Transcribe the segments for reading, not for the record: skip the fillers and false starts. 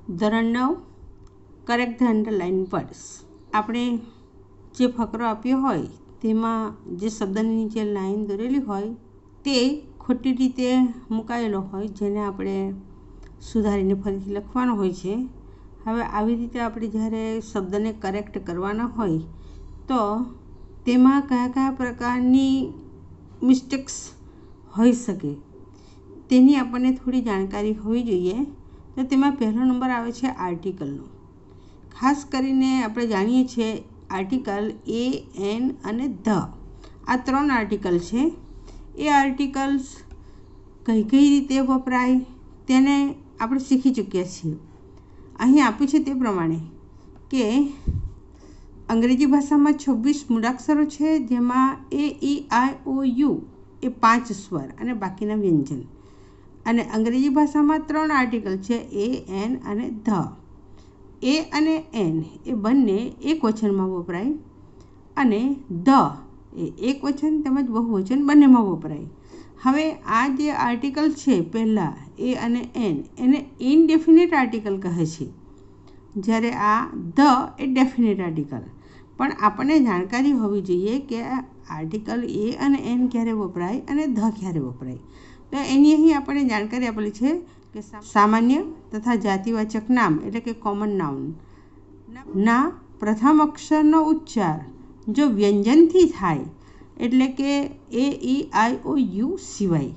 ધોરણ 9 correct the underline words. આપણે જે ફકરો આપ્યો હોય તેમાં જે શબ્દની નીચે લાઈન દોરેલી હોય તે ખોટી રીતે મુકાયેલો હોય, જેને આપણે સુધારીને ફરીથી લખવાનો હોય છે. હવે આવી રીતે આપણે જ્યારે શબ્દને કરેક્ટ કરવાના હોય તો તેમાં કયા કયા પ્રકારની મિસ્ટેક્સ હોઈ શકે તેની આપણને થોડી જાણકારી હોવી જોઈએ. તો તેમાં પહેલો નંબર આવે છે આર્ટિકલનો. ખાસ કરીને આપણે જાણીએ છીએ આર્ટિકલ એ, એન અને ધ, આ 3 આર્ટિકલ છે. એ આર્ટિકલ્સ કઈ કઈ રીતે વપરાય તેને આપણે શીખી ચૂક્યા છીએ. અહીં આપ્યું છે તે પ્રમાણે કે અંગ્રેજી ભાષામાં 26 મૂળાક્ષરો છે, જેમાં એ, ઈ, આઈ, ઓ, યુ એ 5 સ્વર અને બાકીના વ્યંજન. અને અંગ્રેજી ભાષામાં 3 આર્ટિકલ છે, એ, એન અને ધ. એ અને એન એ બંને એકવચનમાં વપરાય અને ધ એ એકવચન તેમજ બહુવચન બંનેમાં વપરાય. હવે આ જે આર્ટિકલ છે પહેલાં એ અને એન, એને ઇનડેફિનેટ આર્ટિકલ કહે છે, જ્યારે આ ધ એ ડેફિનેટ આર્ટિકલ. પણ આપણને જાણકારી હોવી જોઈએ કે આર્ટિકલ એ અને એન ક્યારે વપરાય અને ધ ક્યારે વપરાય. તો એની અહીં આપણને જાણકારી આપેલી છે કે સામાન્ય તથા જાતિવાચક નામ એટલે કે કોમન નાઉન ના પ્રથમ અક્ષરનો ઉચ્ચાર જો વ્યંજનથી થાય એટલે કે એ, ઈ, આઈ, ઓ, યુ સિવાય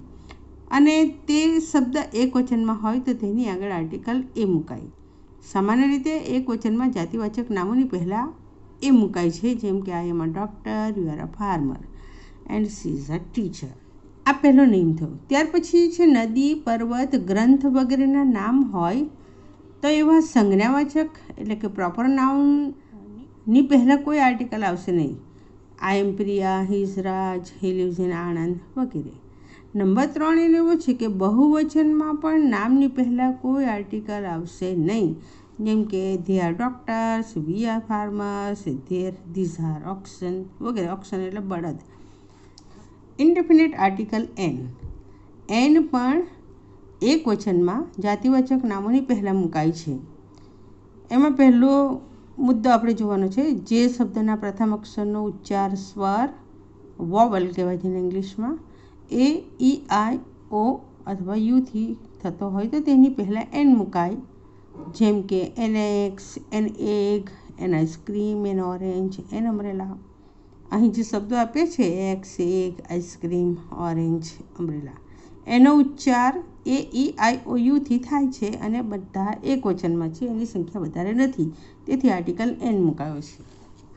અને તે શબ્દ એકવચનમાં હોય તો તેની આગળ આર્ટિકલ એ મુકાય. સામાન્ય રીતે એકવચનમાં જાતિવાચક નામોની પહેલાં એ મુકાય છે, જેમ કે I am a doctor, you are a farmer and she is a teacher. આ પહેલો નિયમ થયો. ત્યાર પછી છે નદી, પર્વત, ગ્રંથ વગેરેના નામ હોય તો એવા સંજ્ઞાવાચક એટલે કે પ્રોપર નાઉનની પહેલાં કોઈ આર્ટિકલ આવશે નહીં. I am Priya, he is Raj, he lives in Anand વગેરે. નંબર 3 એનો એવો છે કે બહુવચનમાં પણ નામની પહેલાં કોઈ આર્ટિકલ આવશે નહીં, જેમ કે they are doctors, we are farmers, these are oxen વગેરે. ઓક્સન એટલે બળદ. Indefinite article N. એન પણ એકવચનમાં જાતિવાચક નામોની પહેલાં મુકાય છે. એમાં પહેલો મુદ્દો આપણે જોવાનો છે, જે શબ્દના પ્રથમ અક્ષરનો ઉચ્ચાર સ્વર વોવલ કહેવાય છે ઇંગ્લિશમાં, એ, ઈ, આઈ, ઓ અથવા યુથી થતો હોય તો તેની પહેલાં એન મુકાય, જેમ કે an axe, an egg, an ice cream, an orange, an umbrella. અહીં જે શબ્દો આપે છે axe, egg, ice cream, orange, umbrella, એનો ઉચ્ચાર એ, ઈ, આઈ, ઓ, યુથી થાય છે અને બધા એકવચનમાં છે, એની સંખ્યા વધારે નથી, તેથી આર્ટિકલ એન મુકાયો છે.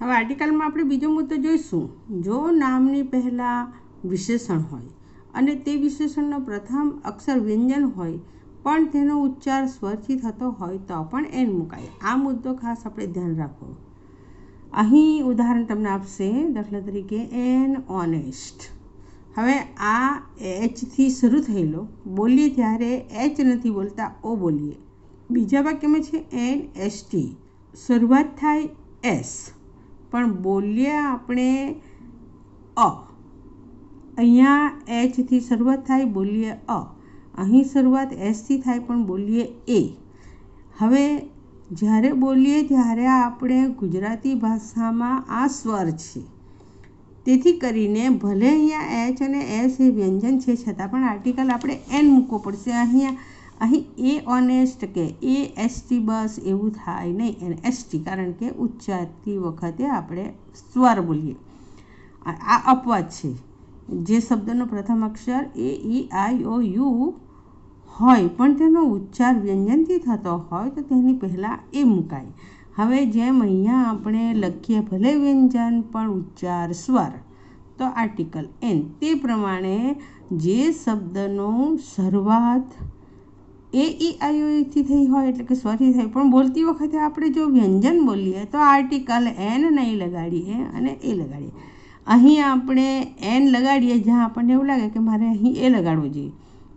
હવે આર્ટિકલમાં આપણે બીજો મુદ્દો જોઈશું. જો નામની પહેલાં વિશેષણ હોય અને તે વિશેષણનો પ્રથમ અક્ષર વ્યંજન હોય પણ તેનો ઉચ્ચાર સ્વરથી થતો હોય તો પણ એન મુકાય. આ મુદ્દો ખાસ આપણે ધ્યાન રાખો. અહીં ઉદાહરણ તમને આપશે, દાખલા તરીકે એન ઓનેસ્ટ. હવે આ એચથી શરૂ થયેલો, બોલીએ ત્યારે એચ નથી બોલતા, ઓ બોલીએ. બીજા વાક્યમાં છે એન એસટી, શરૂઆત થાય એસ પણ બોલીએ આપણે અ. અહીંયા એચથી શરૂઆત થાય, બોલીએ અ. અહીં શરૂઆત એસથી થાય પણ બોલીએ એ. હવે જ્યારે બોલીએ ત્યારે આપણે ગુજરાતી ભાષામાં આ સ્વર છે, તેથી કરીને ભલે અહીંયા એચ અને એસ એ વ્યંજન છે છતાં પણ આર્ટિકલ આપણે એન મૂકવો પડશે. અહીં એ ઓનેસ્ટ કે એ એસટી બસ એવું થાય નહીં, એન એસટી, કારણ કે ઉચ્ચારતી વખતે આપણે સ્વર બોલીએ. આ અપવાદ છે. જે શબ્દનો પ્રથમ અક્ષર એ, ઈ, આઈ, ઓ, યુ હોય પણ તેનો ઉચ્ચાર વ્યંજનથી થતો હોય તો તેની પહેલાં એ મુકાય. હવે જેમ અહીંયા આપણે લખીએ ભલે વ્યંજન પણ ઉચ્ચાર સ્વર, તો આર્ટિકલ એન. તે પ્રમાણે જે શબ્દનો શરૂઆત એ, ઈ, આઈ, ઓ થી થઈ હોય એટલે કે સ્વરથી થઈ પણ બોલતી વખતે આપણે જો વ્યંજન બોલીએ તો આર્ટિકલ એન નહીં લગાડીએ અને એ લગાડીએ. અહીં આપણે એન લગાડીએ જ્યાં આપણને એવું લાગે કે મારે અહીં એ લગાડવો જોઈએ,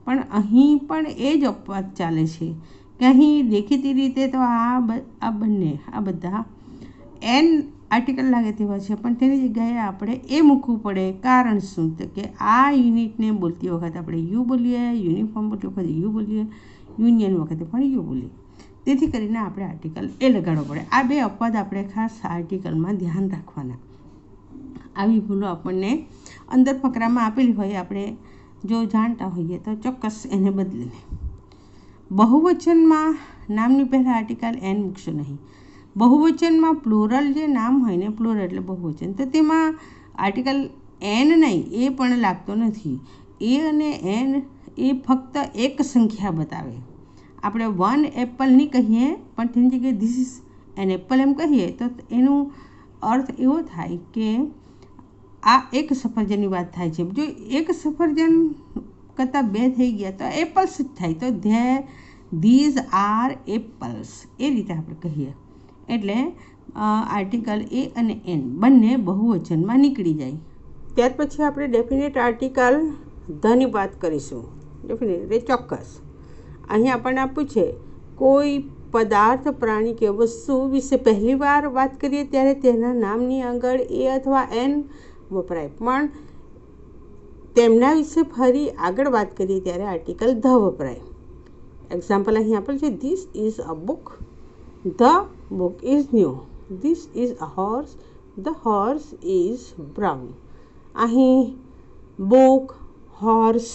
પણ અહીં પણ એ જ અપવાદ ચાલે છે કે અહીં દેખીતી રીતે તો આ બધા એન આર્ટિકલ લાગે તેવા છે, પણ તેની જગ્યાએ આપણે એ મૂકવું પડે. કારણ શું? તો કે આ યુનિટને બોલતી વખતે આપણે યુ બોલીએ, યુનિફોર્મ બોલતી વખતે યુ બોલીએ, યુનિયન વખતે પણ યુ બોલીએ. તેથી કરીને આપણે આર્ટિકલ એ લગાડવો પડે. આ બે અપવાદ આપણે ખાસ આર્ટિકલમાં ધ્યાન રાખવાના. આવી ભૂલો આપણને અંદર ફકરામાં આપેલી હોય, આપણે જો જાણતા હોઈએ તો ચોક્કસ એને બદલીને. બહુવચનમાં નામની પહેલાં આર્ટિકલ એન મૂકશો નહીં. બહુવચનમાં પ્લુરલ જે નામ હોય ને, પ્લુરલ એટલે બહુવચન, તો તેમાં આર્ટિકલ એન નહીં, એ પણ લાગતો નથી. એ અને એન એ ફક્ત એક સંખ્યા બતાવે. આપણે 1 એપલ નહીં કહીએ, પણ તેની જગ્યાએ ધીસ ઇઝ એન એપલ એમ કહીએ તો એનો અર્થ એવો થાય કે આ એક સફરજનની વાત થાય છે. જો એક સફરજન કરતાં 2 થઈ ગયા તો એપલ્સ જ થાય. તો ધીઝ આર એપલ્સ એ રીતે આપણે કહીએ. એટલે આર્ટિકલ એ અને એન બંને બહુવચનમાં નીકળી જાય. ત્યાર પછી આપણે ડેફિનેટ આર્ટિકલ ધની વાત કરીશું. ડેફિનેટ એટલે ચોક્કસ. અહીં આપણને આપ્યું છે કોઈ પદાર્થ, પ્રાણી કે વસ્તુ વિશે પહેલી વાર વાત કરીએ ત્યારે તેના નામની આગળ એ અથવા એન વપરાય, પણ તેમના વિશે ફરી આગળ વાત કરીએ ત્યારે આર્ટિકલ ધ વપરાય. એક્ઝામ્પલ અહીં આપેલ છે, this is a book, the book is new. This is a horse, the horse is brown. અહીં બુક, હોર્સ,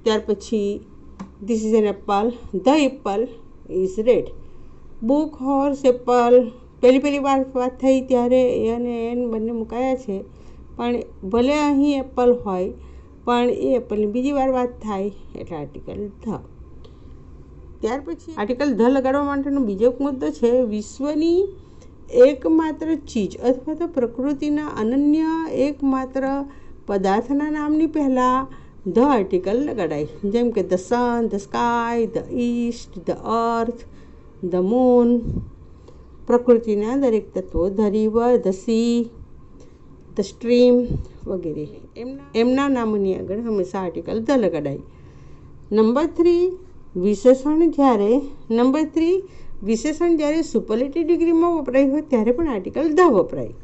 ત્યાર પછી this is an apple, the Apple is red. Book, horse, Apple પહેલી વાર વાત થઈ ત્યારે એ અને એન બંને મુકાયા છે, પણ ભલે અહીં એપલ હોય પણ એ એપલની બીજી વાર વાત થાય એટલે આર્ટિકલ ધ. ત્યાર પછી આર્ટિકલ ધ લગાડવા માટેનો બીજો મુદ્દો છે, વિશ્વની એકમાત્ર ચીજ અથવા તો પ્રકૃતિના અનન્ય એકમાત્ર પદાર્થના નામની પહેલાં ધ આર્ટિકલ લગાડાય. જેમ કે the sun, the sky, the East, the earth, the moon. પ્રકૃતિના દરેક તત્વો, the river, the sea, the stream વગેરે એમના નામોની આગળ હંમેશા આર્ટિકલ ધ લગાડાય. નંબર 3 વિશેષણ જ્યારે સુપરલેટિવ ડિગ્રીમાં વપરાય હોય ત્યારે પણ આર્ટિકલ ધ વપરાય.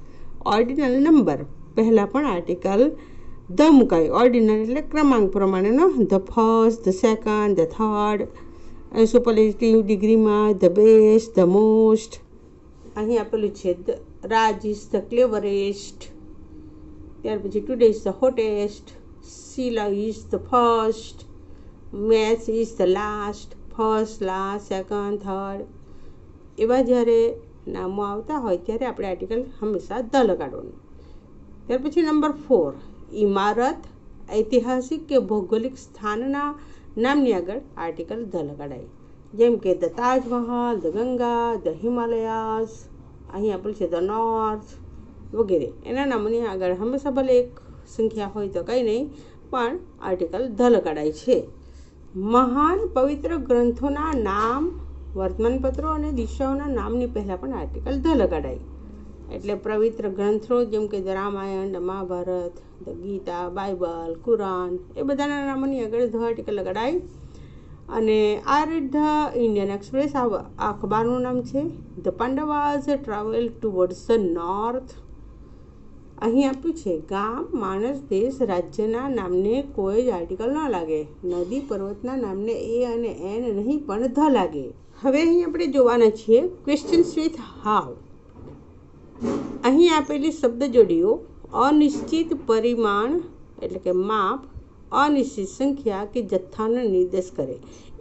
ઓર્ડિનલ નંબર પહેલાં પણ આર્ટિકલ ધ મુકાય. ઓર્ડિનલ એટલે ક્રમાંક પ્રમાણેનો, the first, the second, the third. Superlative ડિગ્રીમાં ધ બેસ્ટ, ધ મોસ્ટ. અહીં આપેલું છે રાજ ઇઝ ધ ક્લેવરેસ્ટ. ત્યાર પછી today is the hottest, Sheela is the first, maths is the last. First, last, second, third એવા જ્યારે નામો આવતા હોય ત્યારે આપણે આર્ટિકલ હંમેશા ધ લગાડવાનું. ત્યાર પછી નંબર 4 ઇમારત, ઐતિહાસિક કે ભૌગોલિક સ્થાનના નામની આગળ આર્ટિકલ ધ લગાડાય. જેમ કે the Taj Mahal, the Ganga, the Himalayas. અહીં આપેલ છે ધ નોર્થ વગેરે. એના નામોની આગળ હંમેશા ભલે એક સંખ્યા હોય તો કંઈ નહીં, પણ આર્ટિકલ ધ લગાડાય છે. મહાન પવિત્ર ગ્રંથોના નામ, વર્તમાનપત્રો અને દિશાઓના નામની પહેલાં પણ આર્ટિકલ ધ લગાડાય. એટલે પવિત્ર ગ્રંથો જેમ કે the Ramayana, the Mahabharata, the Gita, Bible, Quran એ બધાના નામોની આગળ ધ આર્ટિકલ લગાડાય. અને આ રીત ધ ઇન્ડિયન એક્સપ્રેસ આ અખબારનું નામ છે. The Pandavas travel towards the north. અહીં આપ્યું છે ગામ, માણસ, દેશ, રાજ્યના નામને કોઈ જ આર્ટિકલ ન લાગે. નદી, પર્વતના નામને એ અને એન નહીં પણ ધ લાગે. હવે અહીં આપણે જોવાના છીએ ક્વેશ્ચન્સ વિથ હાવ. અહીં આપેલી શબ્દ જોડીઓ અનિશ્ચિત પરિમાણ એટલે કે માપ, અનિશ્ચિત સંખ્યા કે જથ્થાનો નિર્દેશ કરે.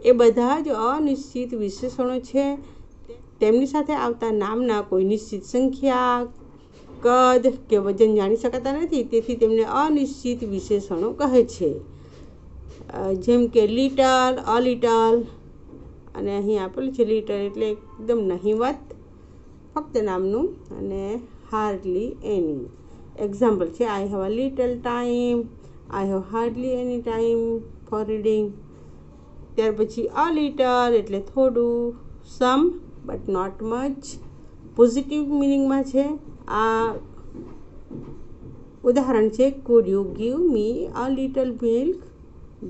એ બધા જ અનિશ્ચિત વિશેષણો છે. તેમની સાથે આવતા નામના કોઈ નિશ્ચિત સંખ્યા, કદ કે વજન જાણી શકાતા નથી, તેથી તેમને અનિશ્ચિત વિશેષણો કહે છે. જેમ કે લિટલ, અ લિટલ. અને અહીં આપેલું છે લિટલ એટલે એકદમ નહિવત, ફક્ત નામનું. અને હાર્ડલી એની. એક્ઝામ્પલ છે I have a little time, I have hardly any time for reading. ત્યાર પછી અ લિટલ એટલે થોડું, સમ બટ નોટ મચ પોઝિટિવ મિનિંગમાં છે. આ ઉદાહરણ છે, food you give me a little milk,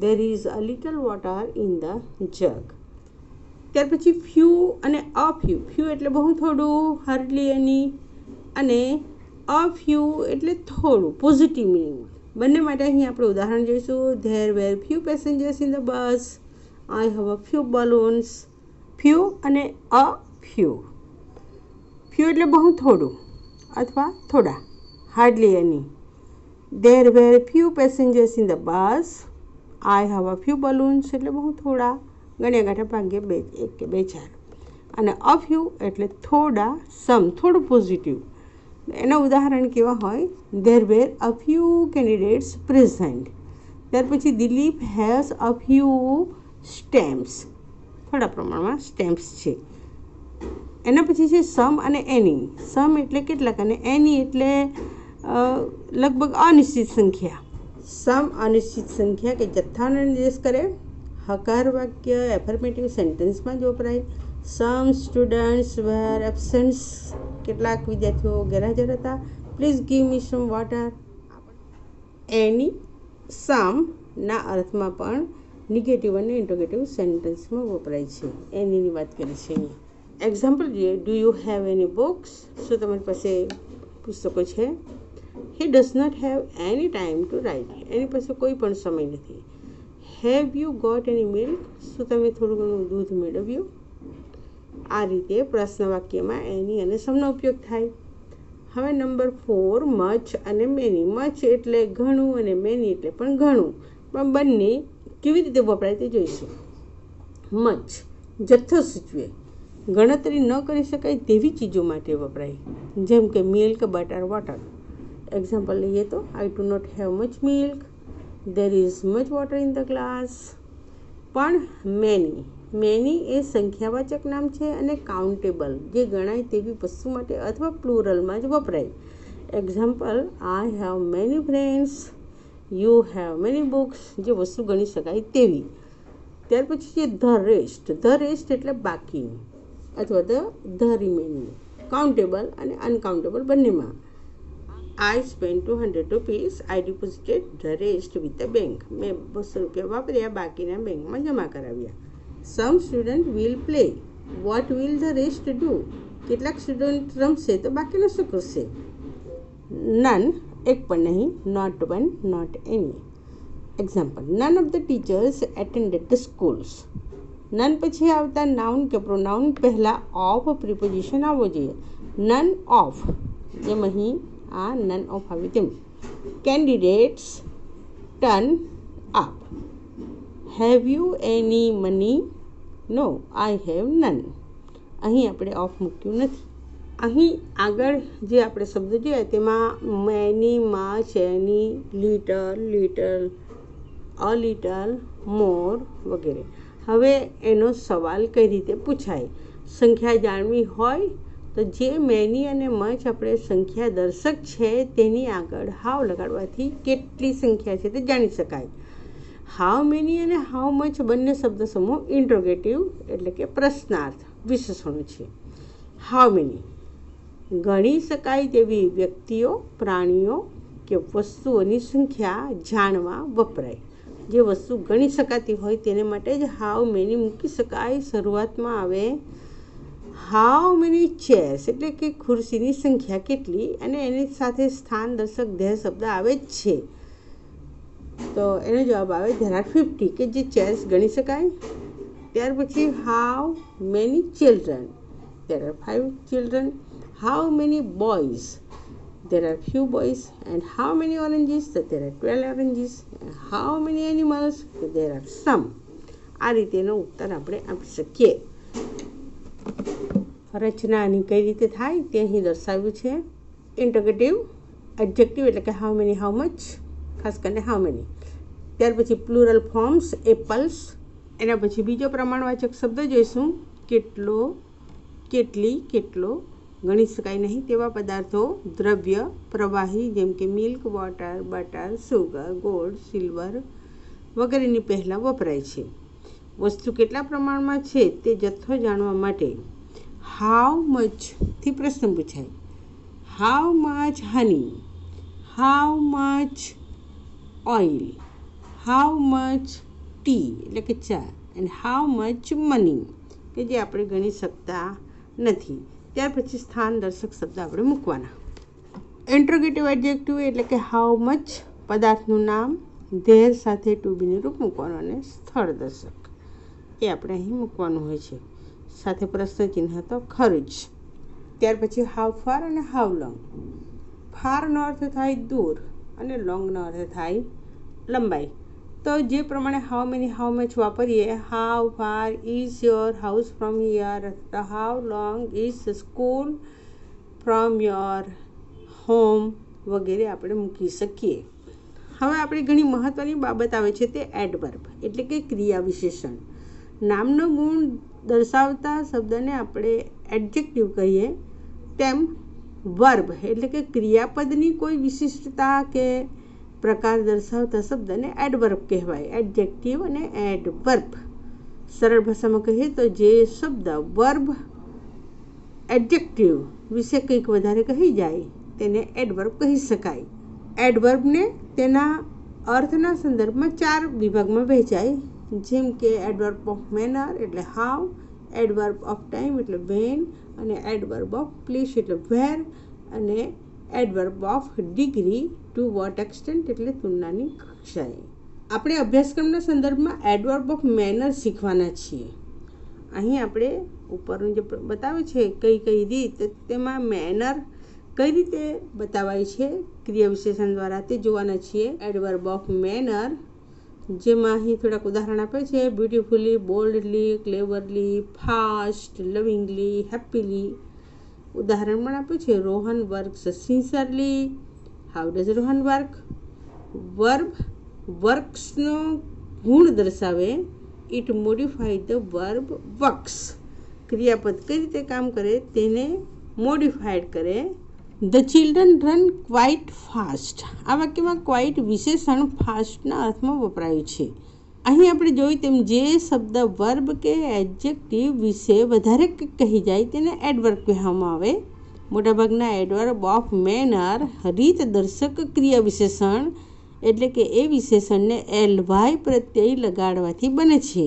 there is a little water in the jug. ત્યાર પછી ફ્યુ અને અ ફ્યુ. ફ્યુ એટલે બહુ થોડું, હાર્ડલી એની. અને અ ફ્યુ એટલે થોડું, પોઝિટિવ મિનિંગ. બંને માટે અહીં આપણે ઉદાહરણ જોઈશું. There were few passengers in the bus, I have a few balloons. Few અને અ ફ્યુ. ફ્યુ એટલે બહુ થોડું અથવા થોડા, hardly any. There were few passengers in the bus. I have a few balloons એટલે બહુ થોડા, ગણ્યા ગાંઠા ભાગ્યે બે, એક કે બે ચાર. અને અ ફ્યુ એટલે થોડા, થોડું પોઝિટિવ. એના ઉદાહરણ કેવા હોય? There were a few candidates present. ત્યાર પછી Dilip has a few stamps. થોડા પ્રમાણમાં સ્ટેમ્પ્સ છે. એના પછી છે સમ અને એની. સમ એટલે કેટલાક અને એની એટલે લગભગ અનિશ્ચિત સંખ્યા. સમ અનિશ્ચિત સંખ્યા કે જથ્થાનો નિર્દેશ કરે. હકાર વાક્ય એફર્મેટિવ સેન્ટેન્સમાં જ વપરાય. Some students were absent. કેટલાક વિદ્યાર્થીઓ ગેરહાજર હતા. Please give me some water. Any સમના અર્થમાં પણ નિગેટિવ અને ઇન્ટ્રોગેટિવ સેન્ટેન્સમાં વપરાય છે. એનીની વાત કરી છે અહીંયા. એક્ઝામ્પલ જોઈએ. Do you have any books? શું તમારી પાસે પુસ્તકો છે? He does not have any time to write. એની પાસે કોઈ પણ સમય નથી. Have you got any milk? શું તમે થોડું ઘણું દૂધ મેળવ્યું? આ રીતે પ્રશ્ન વાક્યમાં એની અને સમનો ઉપયોગ થાય. હવે નંબર 4, મચ અને મેની. મચ એટલે ઘણું અને મેની એટલે પણ ઘણું, પણ બંને કેવી રીતે વપરાય તે જોઈશું. મચ જથ્થો સૂચવે, ગણતરી ન કરી શકાય તેવી ચીજો માટે વપરાય, જેમ કે મિલ્ક, બટર, વોટર. એક્ઝામ્પલ લઈએ તો I do not have much milk. There is much water in the glass. પણ મેની એ સંખ્યાવાચક નામ છે અને કાઉન્ટેબલ, જે ગણાય તેવી વસ્તુ માટે અથવા પ્લુરલમાં જ વપરાય. Example, I have many friends. You have many books, જે વસ્તુ ગણી શકાય તેવી. ત્યાર પછી છે ધ રેસ્ટ. ધ રેસ્ટ એટલે બાકીનું અથવા ધ રિમેનિંગ. કાઉન્ટેબલ અને અનકાઉન્ટેબલ બંનેમાં. I spend 200 rupees. I deposited the rest with the bank. મેં 200 રૂપિયા વાપર્યા, બાકીના બેંકમાં જમા કરાવ્યા. Some student will play. What will the rest do? કેટલાક સ્ટુડન્ટ રમશે તો બાકીનું શું કરશે? નન એક પણ નહીં. Not one, not any. Example, none of the teachers attended the schools. None પછી આવતા નાઉન કે પ્રોનાઉન પહેલાં ઓફ પ્રિપોઝિશન આવવો જોઈએ. નન ઓફ, જેમ અહીં આ નન ઓફ આવ્યું તેમ. Candidates turn up. Have you any money? No, I have none. અહીં આપણે ઓફ મૂક્યું નથી. અહીં આગળ જે આપણે શબ્દ જોયા તેમાં many, much, any, little, a little, more વગેરે. હવે એનો સવાલ કઈ રીતે પૂછાય? સંખ્યા જાણવી હોય તો જે મેની અને મચ આપણે સંખ્યા દર્શક છે તેની આગળ હાવ લગાડવાથી કેટલી સંખ્યા છે તે જાણી શકાય. હાવ મેની અને હાવ મચ બંને શબ્દ સમૂહ ઇન્ટ્રોગેટિવ એટલે કે પ્રશ્નાર્થ વિશેષણો છે. હાવ મેની ગણી શકાય તેવી વ્યક્તિઓ, પ્રાણીઓ કે વસ્તુઓની સંખ્યા જાણવા વપરાય. જે વસ્તુ ગણી શકાતી હોય તેને માટે જ હાવ મેની મૂકી શકાય. શરૂઆતમાં આવે હાવ મેની ચેર્સ એટલે કે ખુરશીની સંખ્યા કેટલી, અને એની સાથે સ્થાન દર્શક ધેર શબ્દ આવે જ છે. તો એનો જવાબ આવે ધેર આર 50 કે જે ચેર્સ ગણી શકાય. ત્યાર પછી how many children? There are 5 children. How many boys? There are few boys. And how many oranges? There are 12 oranges. And how many animals? There are some. આ રીતેનો ઉત્તર આપણે આપી શકીએ. રચનાની કઈ રીતે થાય તે અહીં દર્શાવ્યું છે. ઇન્ટરોગેટિવ એડજેક્ટિવ એટલે કે હાઉ મેની, હાઉ મચ, ખાસ કરીને હાઉ મેની. ત્યાર પછી પ્લુરલ ફોર્મ્સ, એપલ્સ. એના પછી બીજો પ્રમાણવાચક શબ્દ જોઈશું, કેટલો, કેટલી, કેટલો. ગણી શકાય નહીં તેવા પદાર્થો, દ્રવ્ય, પ્રવાહી, જેમ કે milk, water, butter, sugar, gold, silver વગેરેની પહેલાં વપરાય છે. વસ્તુ કેટલા પ્રમાણમાં છે તે જથ્થો જાણવા માટે હાઉ મચથી પ્રશ્ન પૂછાય. How much honey? How much oil? How much T એટલે કે ચા? એન્ડ હાઉ મચ મની કે જે આપણે ગણી શકતા નથી. ત્યાર પછી સ્થાન દર્શક શબ્દ આપણે મૂકવાના. ઇન્ટ્રોગેટિવ એડજેક્ટિવ એટલે કે હાઉ મચ પદાર્થનું નામ, ધેર સાથે ટુ બીનું રૂપ મૂકવાનું અને સ્થળ દર્શક એ આપણે અહીં મૂકવાનું હોય છે. સાથે પ્રશ્ન ચિહ્ન તો ખરું જ. ત્યાર પછી હાઉ ફાર અને હાઉ લોંગ. ફારનો અર્થ થાય દૂર અને લોંગનો અર્થ થાય લંબાઈ. તો જે પ્રમાણે હાઉ મેની હાઉ મચ વાપરીએ, how far is your house from here, how long is school from your home વગેરે આપણે મૂકી શકીએ. હવે આપણે ઘણી મહત્ત્વની બાબત આવે છે તે એડવર્બ એટલે કે ક્રિયા વિશેષણ. નામનો ગુણ દર્શાવતા શબ્દને આપણે એડજેક્ટિવ કહીએ, તેમ વર્બ એટલે કે ક્રિયાપદની કોઈ વિશિષ્ટતા કે પ્રકાર દર્શાવતા શબ્દને એડવર્બ કહેવાય. એડજેક્ટિવ અને એડવર્બ. સરળ ભાષામાં કહીએ તો જે શબ્દ વર્બ એડજેક્ટિવ વિશે કંઈક વધારે કહી જાય તેને એડવર્બ કહી શકાય. એડવર્બને તેના અર્થના સંદર્ભમાં 4 વિભાગમાં વહેંચાય, જેમ કે એડવર્બ ઓફ મેનર એટલે હાઉ, એડવર્બ ઓફ ટાઈમ એટલે વેન, અને એડવર્બ ઓફ પ્લેસ એટલે વેર, અને adverb of degree to what extent એટલે તુલનાની કક્ષાએ. આપણે અભ્યાસક્રમના સંદર્ભમાં એડવર્બ ઓફ મેનર શીખવાના છીએ. અહીં આપણે ઉપરનું જે બતાવે છે કઈ કઈ રીત, તેમાં મેનર કઈ રીતે બતાવાય છે ક્રિયા વિશેષણ દ્વારા તે જોવાના છીએ. એડવર્બ ઓફ મેનર, જેમાં અહીં થોડાક ઉદાહરણ આપે છે. Beautifully, boldly, cleverly, fast, lovingly, happily. ઉદાહરણ પણ આપ્યું છે. Rohan works sincerely. How does Rohan work? Verb વર્ક્સનો ગુણ દર્શાવે. It modify the verb works. ક્રિયાપદ કઈ રીતે કામ કરે તેને મોડિફાઈડ કરે. The children run quite fast. આ વાક્યમાં ક્વાઇટ વિશેષણ ફાસ્ટના અર્થમાં વપરાયું છે. અહીં આપણે જોયું તેમ જે શબ્દ વર્બ કે એડજેક્ટિવ વિશે વધારે કહી જાય તેને એડવર્બ કહેવામાં આવે. મોટાભાગના એડવર્બ ઓફ મેનર રીત દર્શક ક્રિયા વિશેષણ એટલે કે એ વિશેષણને એલવાય પ્રત્યય લગાડવાથી બને છે.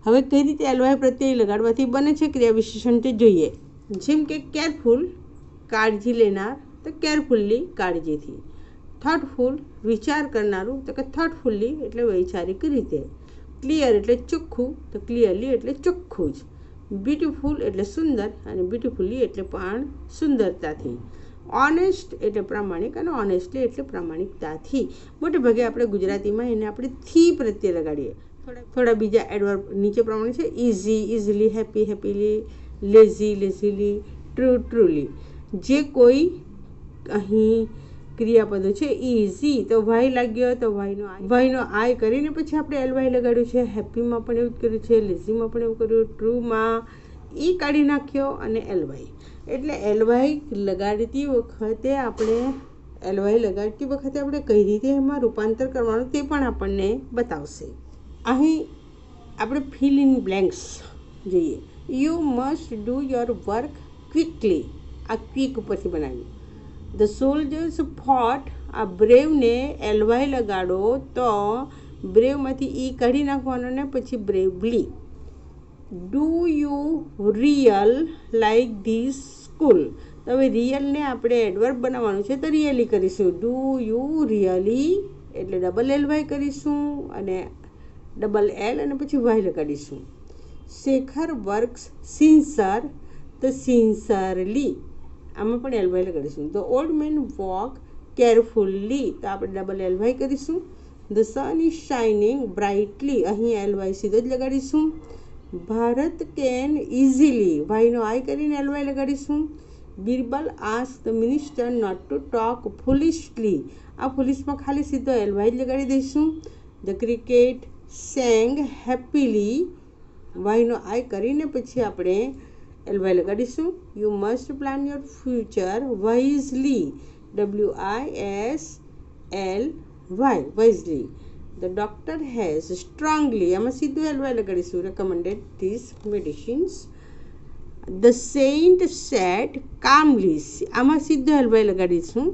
હવે કઈ રીતે એલવાય પ્રત્યય લગાડવાથી બને છે ક્રિયા વિશેષણ તે જોઈએ. જેમ કે કેરફુલ કાળજી લેનાર તો કેરફુલ્લી કાળજીથી. થોટફુલ વિચાર કરનારું તો કે થોટફુલ્લી એટલે વૈચારિક રીતે. ક્લિયર એટલે ચોખ્ખું તો ક્લિયરલી એટલે ચોખ્ખું જ. બ્યુટીફુલ એટલે સુંદર અને બ્યુટીફુલ્લી એટલે પણ સુંદરતાથી. ઓનેસ્ટ એટલે પ્રામાણિક અને ઓનેસ્ટલી એટલે પ્રામાણિકતાથી. મોટે ભાગે આપણે ગુજરાતીમાં એને આપણે થી પ્રત્યે લગાડીએ. થોડા બીજા એડવર્બ નીચે પ્રમાણે છે. Easy easily, happy happily, lazy lazily, true truly. જે કોઈ અહીં ક્રિયાપદો છે ઇઝી તો વાય લાગ્યો તો વાયનો આય કરીને પછી આપણે એલવાય લગાડ્યું છે. હેપીમાં પણ એવું જ કર્યું છે, લેઝીમાં પણ એવું કર્યું, ટ્રુમાં ઈ કાઢી નાખ્યો અને એલવાય. એટલે એલવાય લગાડતી વખતે આપણે કઈ રીતે એમાં રૂપાંતર કરવાનું તે પણ આપણને બતાવશે. અહીં આપણે ફિલ ઇન બ્લેન્ક્સ જોઈએ. You must do your work quickly. આ ક્વિક ઉપરથી બનાવ્યું. ધ સોલ્જર્સ ફોટ. આ બ્રેવને એલવાય લગાડો તો બ્રેવમાંથી ઈ કાઢી નાખવાનો ને પછી bravely. Do you real like this school. તો હવે રિયલને આપણે એડવર્બ બનાવવાનું છે તો રિયલી કરીશું. ડુ યુ રિયલી એટલે ડબલ એલવાય કરીશું અને ડબલ એલ અને પછી વાય લગાડીશું. શેખર વર્ક્સ સિન્સર તો સિન્સરલી. આમાં પણ એલવાય લગાડીશું. The old man walk carefully તો આપણે ડબલ એલવાય કરીશું. The sun is shining brightly. અહીં એલવાય સીધો જ લગાડીશું. Bharat can easily. વાયનો આય કરીને એલવાય લગાડીશું. Birbal ask the minister not to talk foolishly. આ ફુલિશમાં ખાલી સીધો એલવાય જ લગાડી દઈશું. The cricket sang happily. વાયનો આય કરીને પછી આપણે એલવાય લગાડીશું. You must plan your future wisely. WISLY wisely. The doctor has strongly. આમાં સીધું એલવાય લગાડીશું. Recommended this medicines. The saint sat calmly. આમાં સીધો એલવાય લગાડીશું.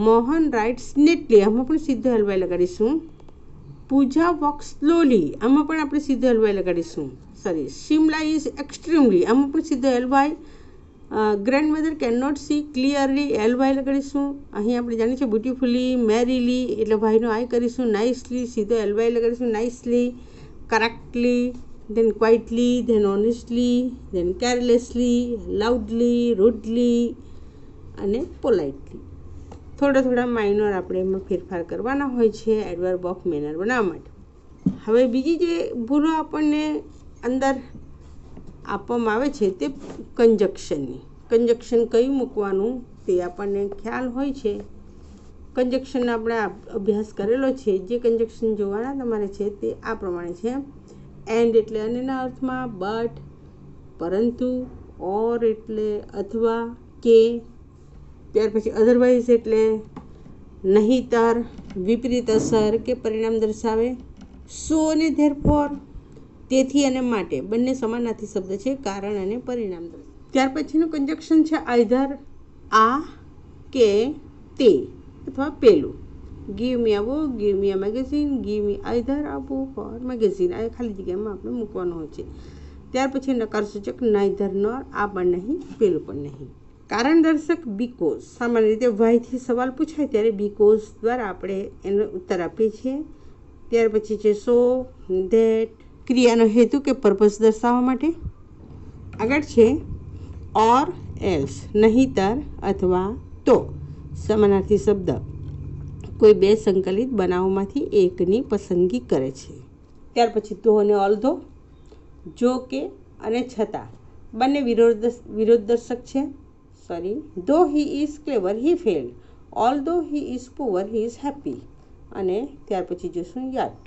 Mohan writes neatly. આમાં પણ સીધો એલવાય લગાડીશું. Pooja walk slowly. આમાં પણ આપણે સીધો એલવાય લગાડીશું. Shimla is extremely. આમાં પણ સીધો L Y. Grandmother can not see clearly. L Y લગાડીશું. અહીં આપણે જાણીએ છીએ બ્યુટીફુલી, મેરીલી એટલે વાયનો આય કરીશું. નાઇસલી સીધો એલવાય લગાડીશું. Nicely. Correctly then quietly, then honestly, then carelessly, loudly, rudely અને પોલાઇટલી. થોડા માઇનર આપણે એમાં ફેરફાર કરવાના હોય છે એડવર્બ ઓફ મેનર બનાવવા માટે. હવે બીજી જે ભૂલો આપણને અંદર આપવામાં આવે છે તે કંજક્શનની. કંજક્શન કયું મૂકવાનું તે આપણને ખ્યાલ હોય છે. કંજક્શનનો આપણે અભ્યાસ કરેલો છે. જે કંજક્શન જોવાના તમારે છે તે આ પ્રમાણે છે. એન્ડ એટલે અન્યના અર્થમાં, બટ પરંતુ, ઓર એટલે અથવા કે, ત્યાર પછી અધરવાઇઝ એટલે નહીતર, વિપરીત અસર કે પરિણામ દર્શાવે, સો અને ધેરફોર તેથી અને માટે બંને સમાનાર્થી શબ્દ છે, કારણ અને પરિણામ દર્શાવે. ત્યાર પછીનું કંજક્શન છે આઈધર, આ કે તે અથવા પેલું. Give me a book, give me a magazine, give me either a book or magazine. આ ખાલી જગ્યામાં આપણે મૂકવાનું હોય છે. ત્યાર પછી નકારસૂચક નાઈધર નોર, આ પણ નહીં પેલું પણ નહીં. કારણ દર્શક બીકોઝ. સામાન્ય રીતે વાયથી સવાલ પૂછાય ત્યારે બીકોઝ દ્વારા આપણે એનો ઉત્તર આપીએ છીએ. ત્યાર પછી છે સો, ધેટ, ક્રિયાનો હેતુ કે પર્પઝ દર્શાવવા માટે. આગળ છે ઓર એલ્સ, નહીતર અથવા તો. સમાનાર્થી શબ્દ કોઈ બે સંકલિત બનાવોમાંથી એકની પસંદગી કરે છે. ત્યાર પછી તો અને ઓલ્ધો, જો કે અને છતાં બંને વિરોધદર્શક છે. Though he is clever he failed, although he is poor he is happy. અને ત્યાર પછી જોશું યટ.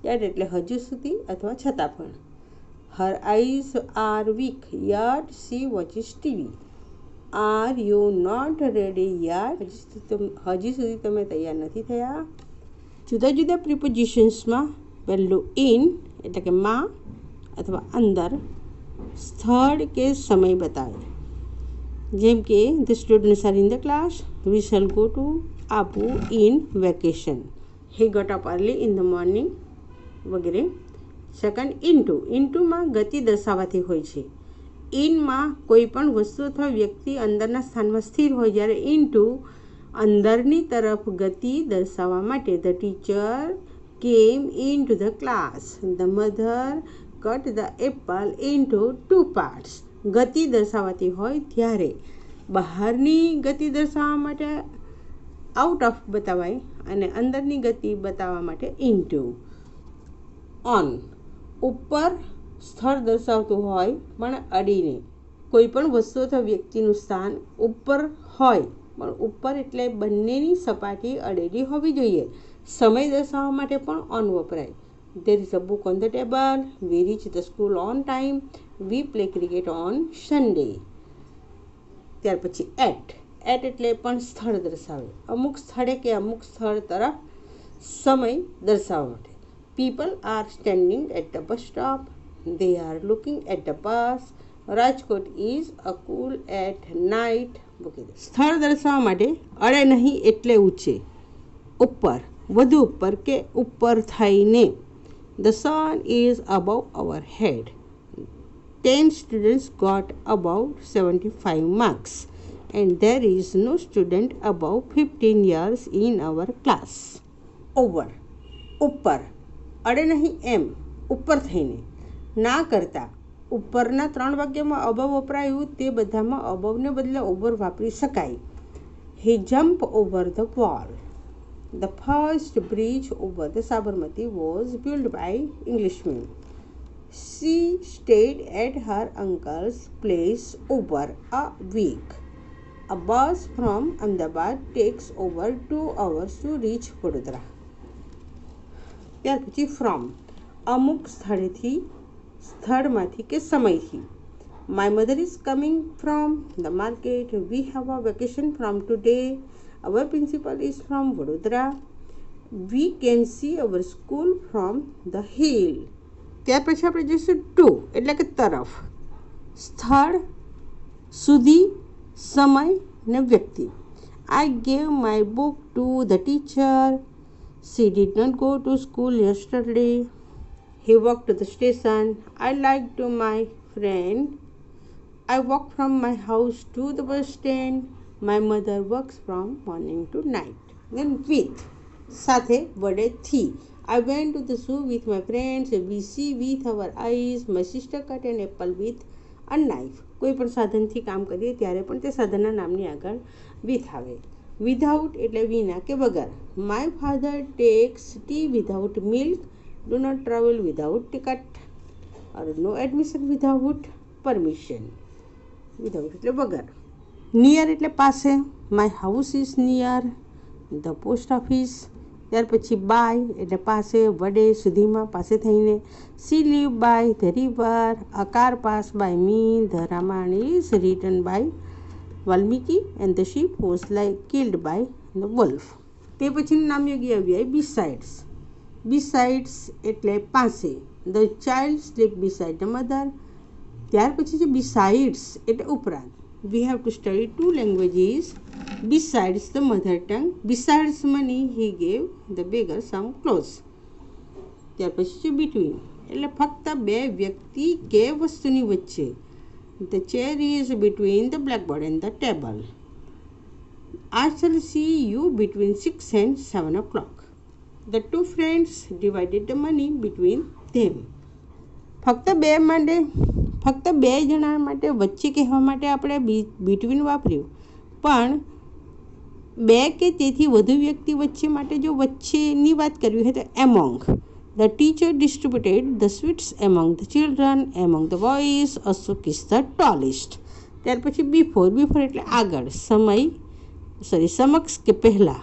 યટ એટલે હજુ સુધી અથવા છતાં પણ. Her eyes are weak yet she watches TV. Are you not ready yet, હજી સુધી તમે તૈયાર નથી થયા. જુદા જુદા પ્રિપોઝિશન્સમાં પહેલું ઇન એટલે કે માં અથવા અંદર સ્થળ કે સમય બતાવે. જેમ કે the students are in the class, we shall go to Abu in vacation, he got up early in the morning વગેરે. Second into. ઇન્ટુમાં ગતિ દર્શાવવાથી હોય છે. ઇનમાં કોઈ પણ વસ્તુ અથવા વ્યક્તિ અંદરના સ્થાનમાં સ્થિર હોય, જ્યારે ઇન્ટુ અંદરની તરફ ગતિ દર્શાવવા માટે. ધ ટીચર કેમ in to the class, the mother cut the Apple into 2 parts. ગતિ દર્શાવવાથી હોય ત્યારે બહારની ગતિ દર્શાવવા માટે આઉટ ઓફ બતાવાય અને અંદરની ગતિ બતાવવા માટે ઇન્ટુ. ઓન, ઉપર સ્થળ દર્શાવતું હોય પણ અડીને. કોઈ પણ વસ્તુ અથવા વ્યક્તિનું સ્થાન ઉપર હોય પણ ઉપર એટલે બંનેની સપાટી અડેલી હોવી જોઈએ. સમય દર્શાવવા માટે પણ ઓન વપરાય. There is a book on the table. We reach the school on time. We play cricket on Sunday. ત્યાર પછી એટ. એટ એટલે પણ સ્થળ દર્શાવે. અમુક સ્થળે કે અમુક સ્થળ તરફ સમય દર્શાવવા માટે. People are standing at the bus stop. They are looking at the bus. Rajkot is a cool at night. સ્થળ દર્શાવવા માટે અડે નહીં એટલે ઊંચે, ઉપર, વધુ ઉપર કે ઉપર થઈને. The sun is above our head. 10 students got above 75 marks and there is no student above 15 years in our class. Over, ઉપર, અડે નહીં એમ, ઉપર થઈને. ના કરતા. ઉપરના 3 વાક્યમાં અબવ વપરાયું તે બધામાં અબવને બદલે ઓવર વાપરી શકાય. He jumped over the wall. The first bridge over the Sabarmati was built by Englishmen. She stayed at her uncle's place over a week. A bus from Ahmedabad takes over 2 hours to reach Vadodara. ત્યાર પછી from, અમુક સ્થળેથી, સ્થળમાંથી કે સમયથી. My mother is coming from the market. We have a vacation from today. Our principal is from Vadodara. We can see our school from the hill. ત્યાર પછી આપણે જોઈશું ટુ એટલે કે તરફ. સ્થળ, સુધી, સમય ને વ્યક્તિ. I gave my book to the teacher. She did not go to school yesterday. He walked to the station. I lied to my friend. I walked from my house to the bus stand. My mother works from morning to night. Then with, સાથે, વડે, થી. I went to the zoo with my friends. We see with our eyes. My sister cut an apple with a knife. કોઈ પણ સાધનથી કામ કરીએ ત્યારે પણ તે સાધનના નામની આગળ with આવે. Without એટલે વિના કે બગર. My father takes tea without milk. Do not travel without ticket. Or no admission without permission. Without એટલે બગર. Near એટલે પાસે. My house is near the post office. ત્યાર પછી બાય એટલે પાસે, વડે, સુધીમાં, પાસે થઈને. She live by the river. A car passed by me. The Ramayana is written by Valmiki and the sheep was killed by the wolf. તે પછીનું નામયોગી અવ્યય besides. Besides એટલે પાસે. The child sleep beside the mother. ત્યાર પછી છે besides એટલે ઉપરાંત. We have to study 2 languages besides the mother tongue. Besides money he gave the beggar some clothes. ત્યાર પછી છે between એટલે ફક્ત બે વ્યક્તિ કે વસ્તુની વચ્ચે. The chair is between the blackboard and the table. I shall see you between 6 and 7 o'clock. The 2 friends divided the money between them. ફક્ત બે જણા માટે વચ્ચે કહેવા માટે આપણે between વાપર્યું, પણ બે કે તેથી વધુ વ્યક્તિ વચ્ચે માટે જો વચ્ચેની વાત કરવી હોય તો among. The teacher distributed the sweets among the children. Among the boys, Ashok is the tallest. ત્યાર પછી before એટલે આગળ, સમક્ષ કે પહેલા,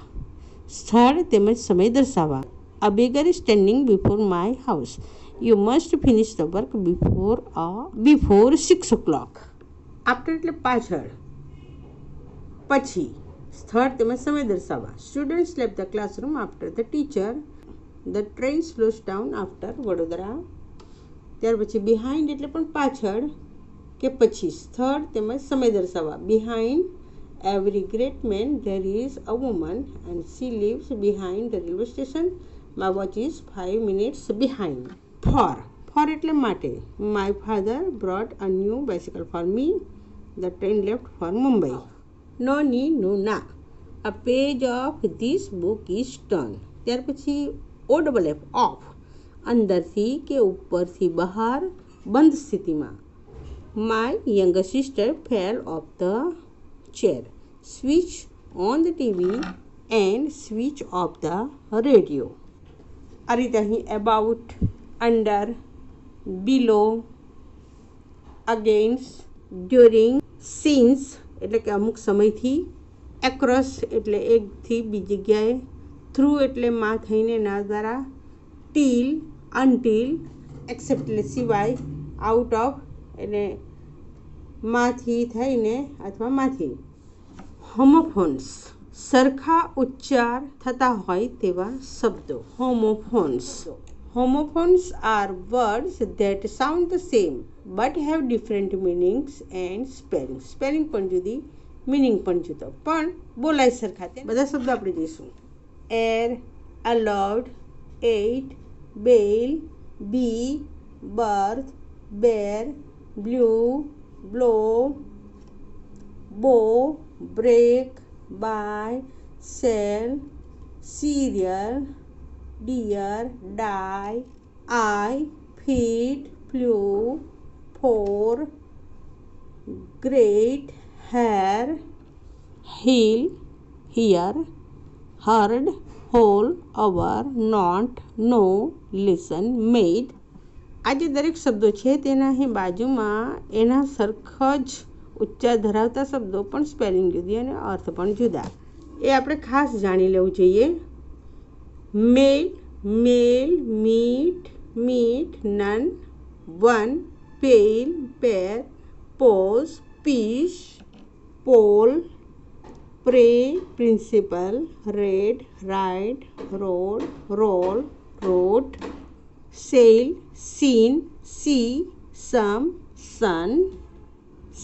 સ્થળ તેમજ સમય દર્શાવવા. A beggar is standing before my house. You must finish the work before 6 o'clock. After એટલે પાછળ, પછી, સ્થળ તેમજ સમય દર્શાવવા. Students left the classroom after the teacher. The train slows down after Vadodara. ત્યાર પછી behind એટલે પણ પાછળ કે પછી, સ્થળ તેમજ સમય દર્શાવવા. Behind every great man there is a woman and she lives behind the railway station. My watch is 5 minutes behind. For એટલે માટે. My father brought a new bicycle for me. The train left for Mumbai. No need, no na. A page of this book is turned. ત્યાર પછી OFF off, અંદરથી કે ઉપરથી બહાર, બંધ સ્થિતિમાં. My younger sister fell off the chair. Switch on the TV and switch off the radio. આ રીતે અહીં about, under, below, against, during, since એટલે કે અમુક સમયથી, across એટલે એકથી બીજી જગ્યાએ, થ્રુ એટલે માં થઈને ના દ્વારા, ટીલ, અનટીલ, એક્સેપ્ટ એટલે સિવાય, આઉટ ઓફ એટલે માંથી થઈને અથવા માંથી. હોમોફોન્સ સરખા ઉચ્ચાર થતા હોય તેવા શબ્દો. Homophones are words that sound the same but have different meanings and spelling. Spelling પણ જુદી, meaning પણ જુદો, પણ બોલાય સરખા. બધા શબ્દો આપણે જોઈશું. air, allowed, ate, bail, be, birth, bear, blue, blow, bow, break, buy, sell, cereal, deer, die, eye, feed, flew, pour, great, hair, heel, hear, heard, whole, over, not, know, listen, made. આ જે દરેક શબ્દો છે તેના અહીં બાજુમાં એના સરખા જ ઉચ્ચાર ધરાવતા શબ્દો પણ સ્પેલિંગ જુદી અને અર્થ પણ જુદા. એ આપણે ખાસ જાણી લેવું જોઈએ. Male, mail, meet, meat, none, one, pale, pair, pause, piece, pole, pray, principal, red, ride, road, roll, rote, sail, seen, see, some, sun,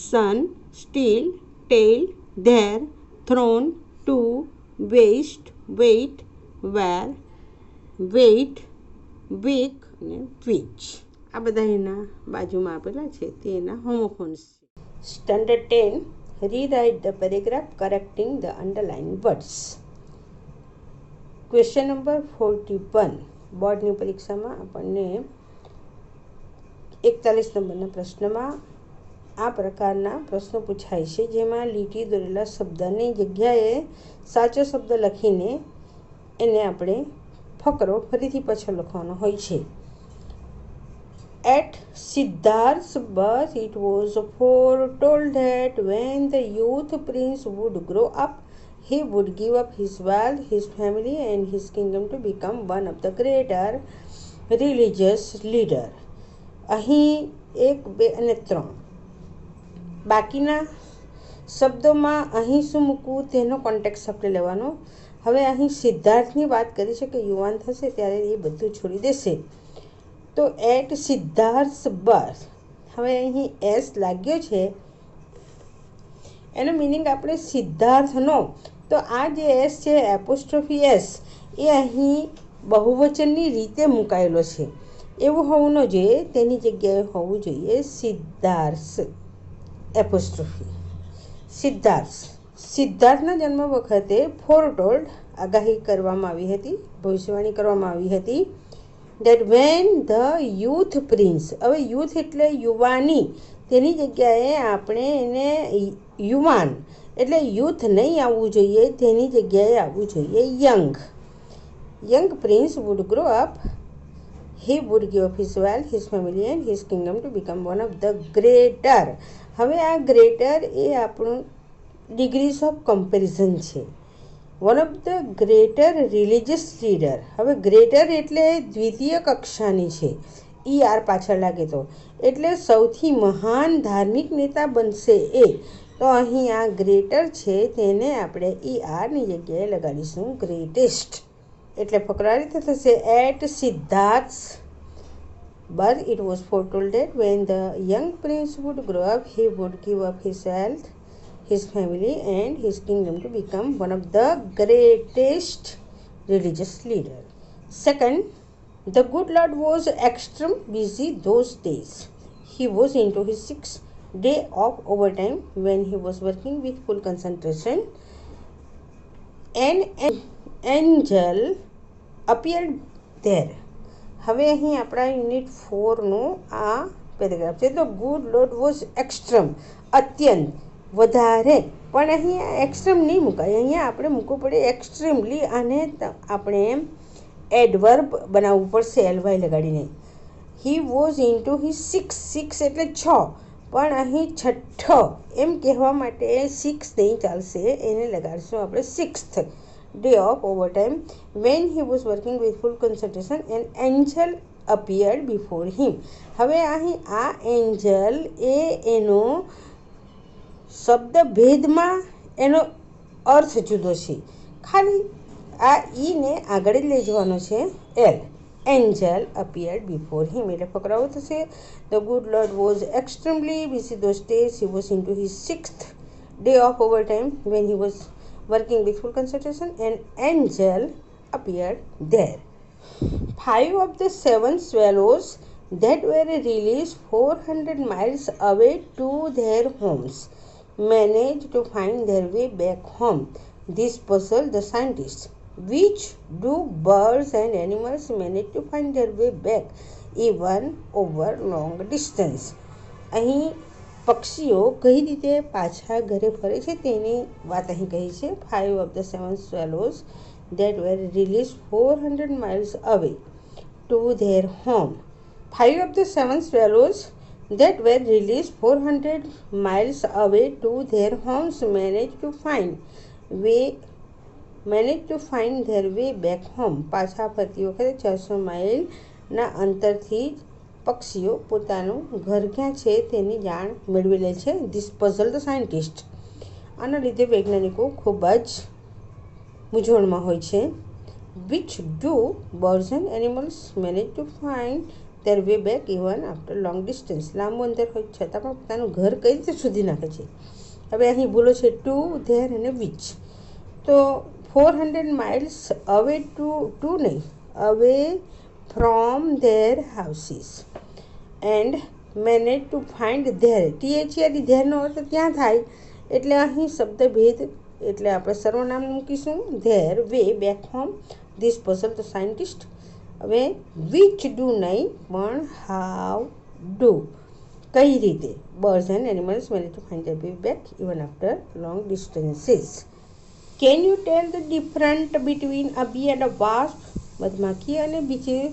sun, still, tail, there, thrown, to, waste, wait, where, wait, week અને which. આ બધા એના બાજુમાં આપેલા છે તે એના હોમોફોન્સ છે. Standard 10, rewrite the paragraph correcting the underlined words. Question number 41. બોર્ડની પરીક્ષામાં આપણને 41 નંબરના પ્રશ્નમાં આ પ્રકારના પ્રશ્નો પૂછાય છે, જેમાં લીટી દોરેલા શબ્દની જગ્યાએ સાચો શબ્દ લખીને એને આપણે ફકરો ફરીથી પાછો લખવાનો હોય છે. At Siddharth's birth, it was foretold that when the youth prince would grow up, he would give up his wealth, his family, and his kingdom to become one of the greater religious leader. અહીં 1, 2 અને 3 બાકીના શબ્દોમાં અહીં શું મૂકવું તેનો context આપણે લેવાનો. હવે અહીં સિદ્ધાર્થની વાત કરી છે કે યુવાન થશે ત્યારે એ બધું છોડી દેશે. તો એટ સિદ્ધાર્થ બર્થ, હવે અહીં એસ લાગ્યો છે, એનો મિનિંગ આપણે સિદ્ધાર્થનો, તો આ જે એસ છે એપોસ્ટ્રોફી એસ એ અહીં બહુવચનની રીતે મુકાયેલો છે. એવું હોવું ન જોઈએ, તેની જગ્યાએ હોવું જોઈએ સિદ્ધાર્થ એપોસ્ટ્રોફી. સિદ્ધાર્થના જન્મ વખતે ફોરટોલ્ડ આગાહી કરવામાં આવી હતી, ભવિષ્યવાણી કરવામાં આવી હતી. that when the youth prince, હવે યુથ એટલે યુવાની, તેની જગ્યાએ આપણે એને યુવાન એટલે યુથ નહીં આવવું જોઈએ, તેની જગ્યાએ આવવું જોઈએ young prince would grow up, he would give up his wealth, his family and his kingdom to become one of the greater. હવે આ ગ્રેટર એ આપણું ડિગ્રીઝ ઓફ કમ્પેરિઝન છે. One of the greater religious leader, હવે greater એટલે દ્વિતીય કક્ષાની છે, ER પાછળ લાગે તો, એટલે સૌથી મહાન ધાર્મિક નેતા બનશે એ. તો અહીં આ ગ્રેટર છે તેને આપણે ERની જગ્યાએ લગાડીશું ગ્રેટેસ્ટ. એટલે ફકરો આ રીતે થશે. At Siddhartha birth, it was foretold that when the young prince would grow up, he would give up his wealth, his family and his kingdom to become one of the greatest religious leader. Second, the good Lord was extremely busy those days. He was into his 6th day of overtime when he was working with full concentration. An angel appeared there. હવે અહીં આપણા unit 4નો આ paragraph છે. તો good lord was extreme, અત્યંત, વધારે, પણ અહીં એક્સ્ટ્રીમ નહીં મુકાય, અહીંયા આપણે મૂકવું પડે એક્સ્ટ્રીમલી, અને આપણે એડવર્બ બનાવવું પડશે LY લગાડીને. હી વોઝ ઇન્ટુ હી 6 એટલે 6, પણ અહીં 6ઠ એમ કહેવા માટે 6 નહીં ચાલશે, એને લગાડશું આપણે 6th day of overtime when he was working with full concentration. An angel appeared before him. હવે અહીં આ એન્જલ એ એનો શબ્દ ભેદમાં એનો અર્થ જુદો છે, ખાલી આ ઈને આગળ જ લઈ જવાનો છે L. Angel appeared before him એટલે ફકરો આવો થશે. The good Lord was extremely busy those days. He was into his 6th day of overtime when he was working with full concentration. An angel appeared there. 5 of the 7 swallows that were released 400 miles away to their homes managed to find their way back home. This puzzled the scientists. Which do birds and animals manage to find their way back even over long distance? અહીં પક્ષીઓ કઈ રીતે પાછા ઘરે ફરે છે તેની વાત અહીં કહી છે. 5 of the 7 swallows that were released 400 miles away to their home. 5 of the 7 swallows that were released 400 miles away to their homes managed to find their way back home. પાછા ફરતી વખતે 400 માઇલના અંતરથી પક્ષીઓ પોતાનું ઘર ક્યાં છે તેની જાણ મેળવી લે છે. ધીસ પઝલ ધ સાયન્ટિસ્ટ, આના લીધે વૈજ્ઞાનિકો ખૂબ જ મૂંઝવણમાં હોય છે. Which do birds and animals manage to find their way back even after long distance, લાંબુ અંતર હોય છતાં પણ પોતાનું ઘર કઈ રીતે શોધી નાખે છે. હવે અહીં ભૂલો છે ટુ, ધેર અને વિચ. તો 400 miles away to નહીં, away from their houses and manage to find their, ધેરનો અર્થ ત્યાં થાય, એટલે અહીં શબ્દ ભેદ, એટલે આપણે સર્વનામ મૂકીશું their way back home. This puzzle the scientist, હવે વિચ ડુ નહીં પણ હાઉ ડુ, કઈ રીતે birds and animals manage to find their way back even after long distances. Can you tell the different between a bee and a wasp? મધમાખી અને બીજી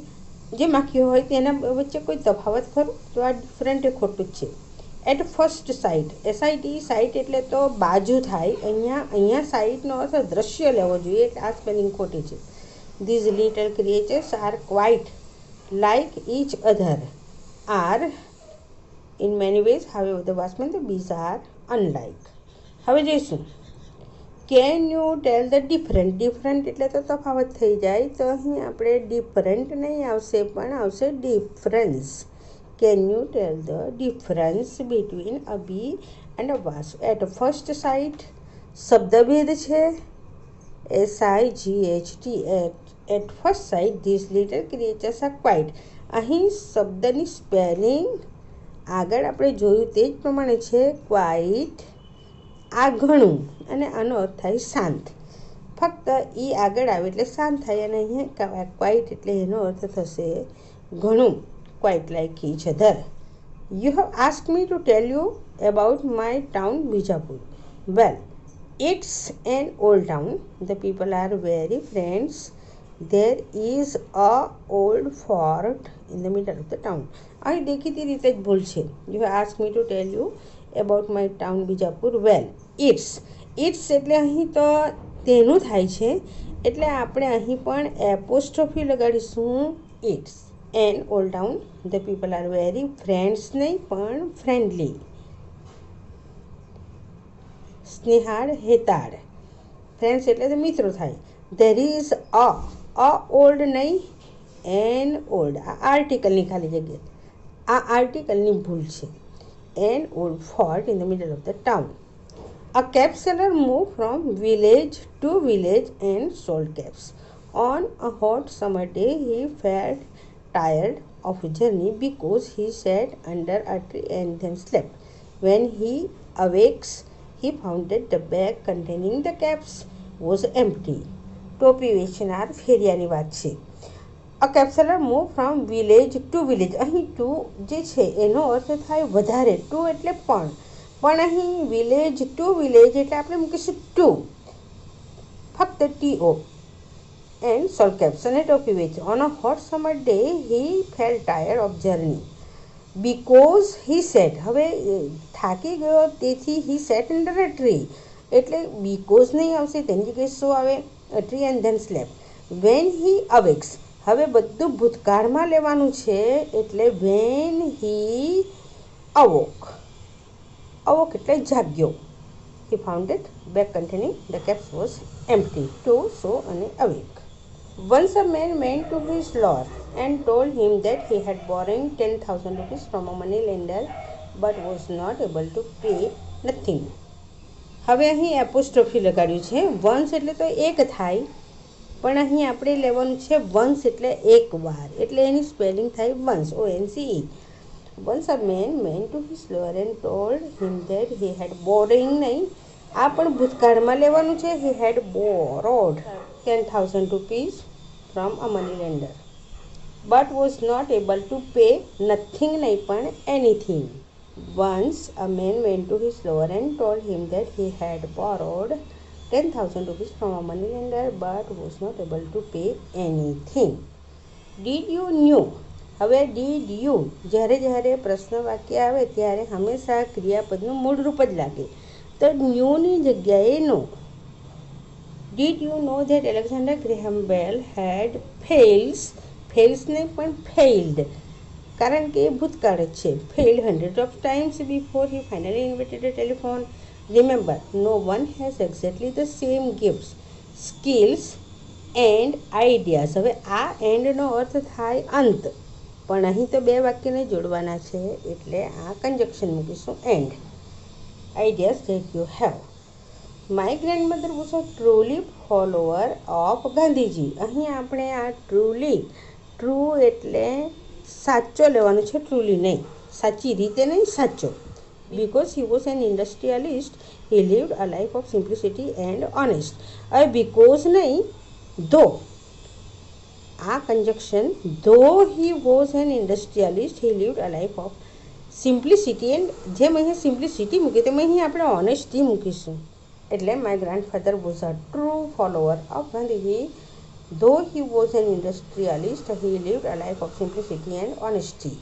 જે માખીઓ હોય તેના વચ્ચે કોઈ તફાવત ખરો? તો આ ડિફરન્ટ એ ખોટું જ છે. At first sight, SIT site એટલે તો બાજુ થાય, અહીંયા સાઇટનો અર્થ દ્રશ્ય લેવો જોઈએ, એટલે આ સ્પેલિંગ ખોટી છે. These little creatures are quite like each other are in many ways, however the wasp and the bees are unlike. હવે જોઈશું can you tell the different એટલે તો તફાવત થઈ જાય, તો અહીં આપણે ડિફરન્ટ નહીં આવશે પણ આવશે difference. Can you tell the difference between a bee and a wasp? At first sight શબ્દભેદ છે, SIGHT. At first sight this little creatures are quite. અહીં શબ્દની સ્પેલિંગ આગળ આપણે જોયું તે જ પ્રમાણે છે, ક્વાઇટ. આ ઘણું અને આનો અર્થ થાય શાંત. ફક્ત ઈ આગળ આવે એટલે શાંત થાય, અને અહીંયા ક્વાઇટ એટલે એનો અર્થ થશે ઘણું, quite like each other. You have ask me to tell you about my town Bijapur. Well, it's an old town. The people are very friends. There is a old fort in the middle of the town. અહીં દેખીતી રીતે જ ભૂલ છે. You have ask me to tell you about my town Bijapur. Well, it's એટલે અહીં તો તેનું થાય છે, એટલે આપણે અહીં પણ એપોસ્ટ્રોફી લગાડીશું. It's an old town. The people are very friends નહીં પણ ફ્રેન્ડલી. સ્નેહાળ હેતાળ. ફ્રેન્ડ્સ એટલે તો મિત્રો થાય. ધેર ઇઝ અ ઓલ્ડ નહીં એન ઓલ્ડ, આ આર્ટિકલની ખાલી જગ્યા, આ આર્ટિકલની ભૂલ છે. An old fort in the middle of the town. A cab seller moved from village to village and sold cabs. On a hot summer day, he felt tired of his journey because he sat under a tree and then slept. When he awakes, he found that the bag containing the cabs was empty. ટોપી વેચનાર ફેરિયાની વાત છે. A cab seller moved from village to village. અહીં two જે છે એનો અર્થ થાય વધારે, ટુ એટલે પણ અહીં વિલેજ ટુ વિલેજ એટલે આપણે મૂકીશું ટુ, ફક્ત TO. એન્ડ સોલ કેપ્સ અને ટોપી વેચે. On a hot summer day he fell tired of journey because he sat. હવે થાકી ગયો તેથી he sat under a tree, એટલે બીકોઝ નહીં આવશે, તેની જગ્યાએ શું આવે? A tree and then slept. When he awakes, હવે બધું ભૂતકાળમાં લેવાનું છે, એટલે વેન હી અવોક. અવોક એટલે જાગ્યો. He found it bag containing the caps was empty. To, so અને awake. Once a man went to his lord and told him that he had borrowed 10,000 rupees from a money lender but was not able to pay nothing. હવે અહીં apostrophe લગાડ્યું છે. Once એટલે તો એક થાય, પણ અહીં આપણે લેવાનું છે વન્સ એટલે એક વાર, એટલે એની સ્પેલિંગ થાય once, ONCE. Once a man went to his lord and told him that he had borrowing નહીં, આ પણ ભૂતકાળમાં લેવાનું છે. He had borrowed 10,000 rupees from a money lender but was not able to pay nothing નહીં પણ anything. Once a man went to his lord and told him that he had borrowed 10,000 rupees from a money lender but was not able to pay anything. Did you knew? હવે did you જ્યારે પ્રશ્ન વાક્ય આવે ત્યારે હંમેશા ક્રિયાપદનું મૂળ રૂપ જ લાગે, તો ન્યૂની જગ્યાએ know. Did you know that Alexander Graham Bell had fells નહીં પણ ફેઇલ્ડ, કારણ કે એ ભૂતકાળ જ છે. Failed 100 of times before he finally invented a telephone. Remember, no one has exactly the same gifts, skills and ideas. હવે આ એન્ડનો અર્થ થાય અંત, પણ અહીં તો બે વાક્યને જોડવાના છે, એટલે આ કન્જક્શન મૂકીશું and. Ideas that you have. My grandmother was a truly follower of Gandhiji. અહીં આપણે આ ટ્રુ એટલે સાચો લેવાનું છે, ટ્રુલી નહીં, સાચી રીતે નહીં, સાચો. Because he was an industrialist, he lived a life of simplicity and honest. હવે because નહીં, though આ કન્જક્શન ધો he was an industrialist he lived a life of simplicity and જેમ અહીંયા સિમ્પ્લિસિટી મૂકી તેમ અહીં આપણે ઓનેસ્ટી મૂકીશું. એટલે my grandfather was a true follower of Gandhiji. Though he was an industrialist he lived a life of simplicity and honesty.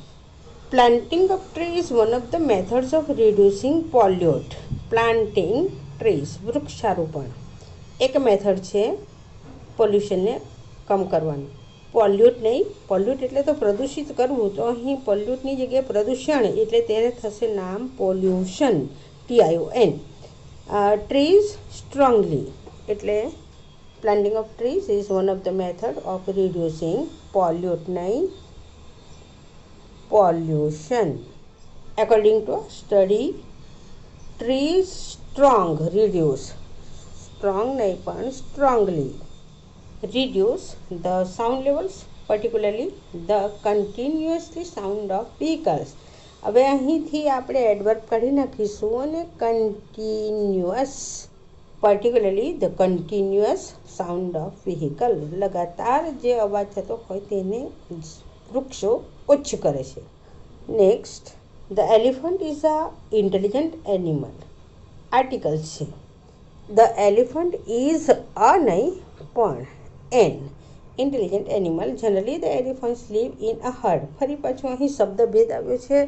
Planting of trees is one of the methods of reducing pollute. Planting trees, વૃક્ષારોપણ એક method છે પોલ્યુશનને કમ કરવાનું. Pollute નહીં, pollute એટલે તો પ્રદૂષિત કરવું, તો અહીં પોલ્યુટની જગ્યાએ પ્રદૂષણ એટલે ત્યારે થશે નામ પોલ્યુશન, TION. ટ્રીઝ સ્ટ્રોંગલી એટલે planting of trees is one of the method of reducing pollute નહીં pollution. According to a study, trees reduce strongly reduce the sound levels, particularly the continuously sound of vehicles. હવે અહીંથી આપણે adverb કાઢી નાખીશું અને continuous, particularly the continuous sound of vehicle, લગાતાર જે અવાજ થતો હોય તેને વૃક્ષો ઓછું કરે છે. Next, the elephant is a intelligent animal. Article છે. ધ એલિફન્ટ ઇઝ અ નહીં પણ an intelligent animal. Generally the elephants live in a herd. ફરી પાછું અહીં શબ્દભેદ આવ્યો છે.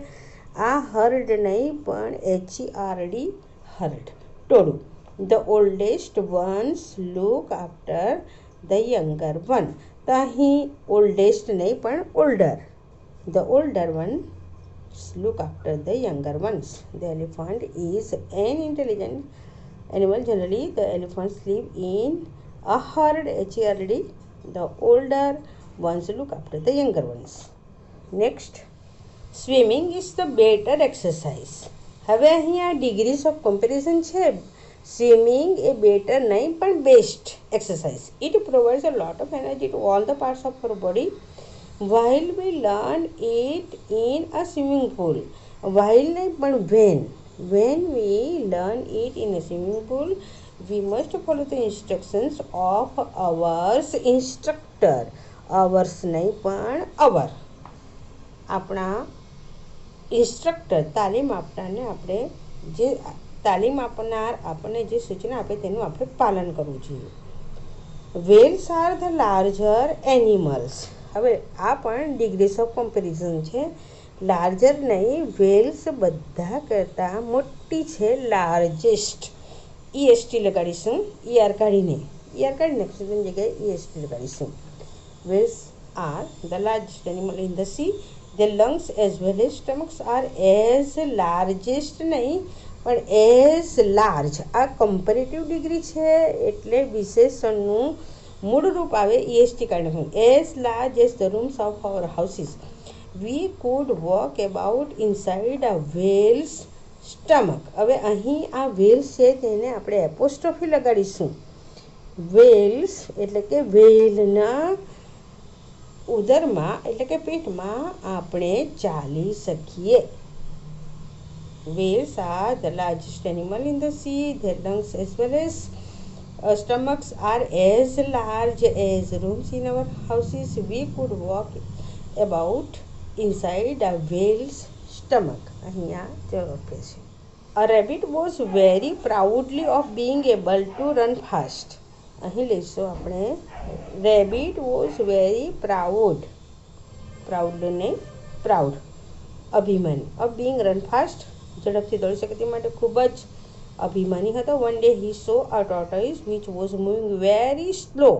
આ હર્ડ નહીં પણ HERD, હર્ડ, ટોળું. The oldest once look after the younger one. તો અહીં ઓલ્ડેસ્ટ નહીં પણ older. The older ones look after the younger ones. The elephant is an intelligent animal. Generally, the elephants live in a herd, HERD. The older ones look after the younger ones. Next, swimming is the better exercise. હવે અહીંયા degrees of comparison છે. Swimming એ better નહીં પણ best exercise. It provides a lot of energy to all the parts of our body. While we learn it in a swimming pool. While નહીં પણ when we learn it in a swimming pool, we must follow the instructions of our instructor. Ours નહીં પણ our. આપણા instructor, તાલીમ આપનારને આપણે જે તાલીમ આપનાર આપણને જે સૂચના આપે તેનું આપણે પાલન કરવું જોઈએ. Whales are the larger animals. હવે આ પણ ડિગ્રીઝ ઓફ કમ્પેરિઝન છે. લાર્જર નહીં, વેલ્સ બધા કરતાં મોટી છે, લાર્જેસ્ટ. EST લગાડીશું, ER કાઢી નાખીશું, તેની જગ્યાએ EST લગાડીશું. Whales are the largest animal in the sea. The lungs as well as stomachs are as largest નહીં પણ એઝ લાર્જ. આ કમ્પેરેટિવ ડિગ્રી છે એટલે વિશેષણનું મૂળ રૂપ આવે EST કાઢવું. As large as the rooms of our houses. We could walk about inside a whale's stomach. હવે અહીં આ વેલ્સ છે તેને આપણે એપોસ્ટ્રોફી લગાડીશું. વેલ્સ એટલે કે વેલના ઉદરમાં એટલે કે પેટમાં આપણે ચાલી શકીએ. Whales are the largest animal in the sea. Their lungs as well as stomachs are as large as rooms in our houses. We could walk about inside a whale's stomach. અહીંયા જવાબ છે. A rabbit was very proudly of being able to run fast. અહીં લઈશું આપણે rabbit was very proud. Proud ને proud, અભિમાની. of being run fast, ઝડપથી દોડી શકે તે માટે ખૂબ જ અભિમાની હતો. One day he saw a tortoise which was moving very slow.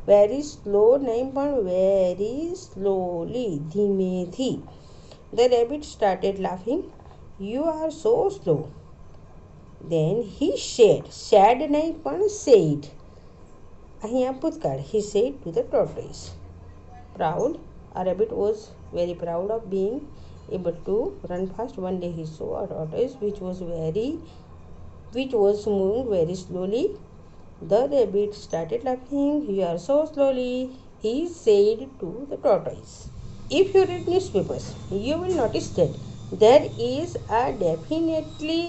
Very slow નહીં પણ વેરી સ્લોલી, ધીમેથી. The rabbit started laughing. You are so slow. Then he shed નહીં પણ સેડ. અહીંયા ભૂતકાળ. He said to the tortoise. Proud. A rabbit was very proud of being able to run fast. One day he saw a tortoise which was moving very slowly. The rabbit started laughing. You are so slowly, he said to the tortoise. If you read newspapers, you will notice that there is a definitely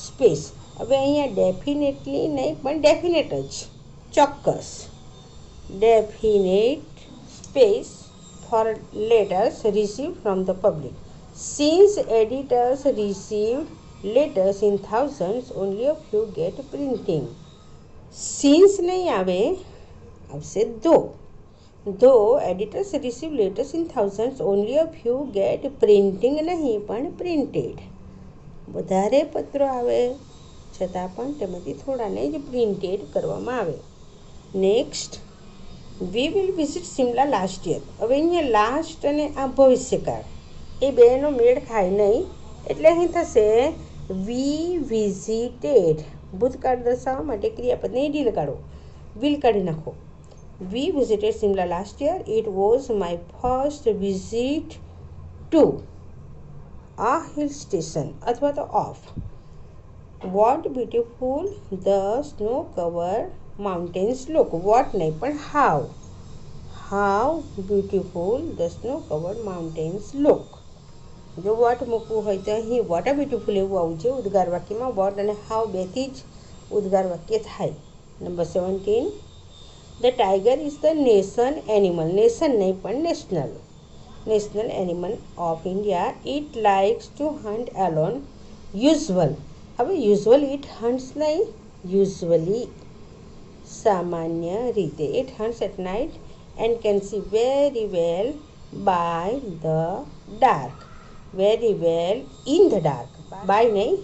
space. હવે અહીંયા definitely નહીં પણ definite જ, ચોક્કસ. Definite space for letters received from the public. Since editors received letters in thousands, only a few get printing. Since नहीं आवे, આવશે though editors receive letters in thousands, only a few get printing नहीं પણ printed. વધારે પત્રો આવે છતાં પણ તેમાંથી થોડાને જ પ્રિન્ટેડ કરવામાં આવે. Next, we will visit Simla last year. હવે અહીંયા લાસ્ટ અને આ ભવિષ્યકાળ એ બેનો મેળ ખાય નહીં, એટલે અહીં થશે વી વિઝિટેડ. ભૂતકાળ દર્શાવવા માટે ક્રિયાપદને ઈડી લગાડો. વિલ કાઢી નાખો. We visited Shimla last year. It was my first visit to આ હિલ સ્ટેશન અથવા તો of. What beautiful the snow cover mountains look. What નહીં પણ how beautiful the snow covered mountains look. જો વોટ મૂકવું હોય તો અહીં વોટ આર બ્યુટીફુલ એવું આવું છે ઉદ્ગાર વાક્યમાં. વોટ અને હાઉ બેથી જ ઉદ્ગાર વાક્ય થાય. Number 17, the tiger is the nation animal. Nation નહીં પણ national animal of India. It likes to hunt alone. Usual. હવે યુઝવલ ઇટ હન્ટ્સ નહીં, યુઝવલી સામાન્ય રીતે. It hunts at night and can see very well by the dark. Very well in the dark. By નહીં,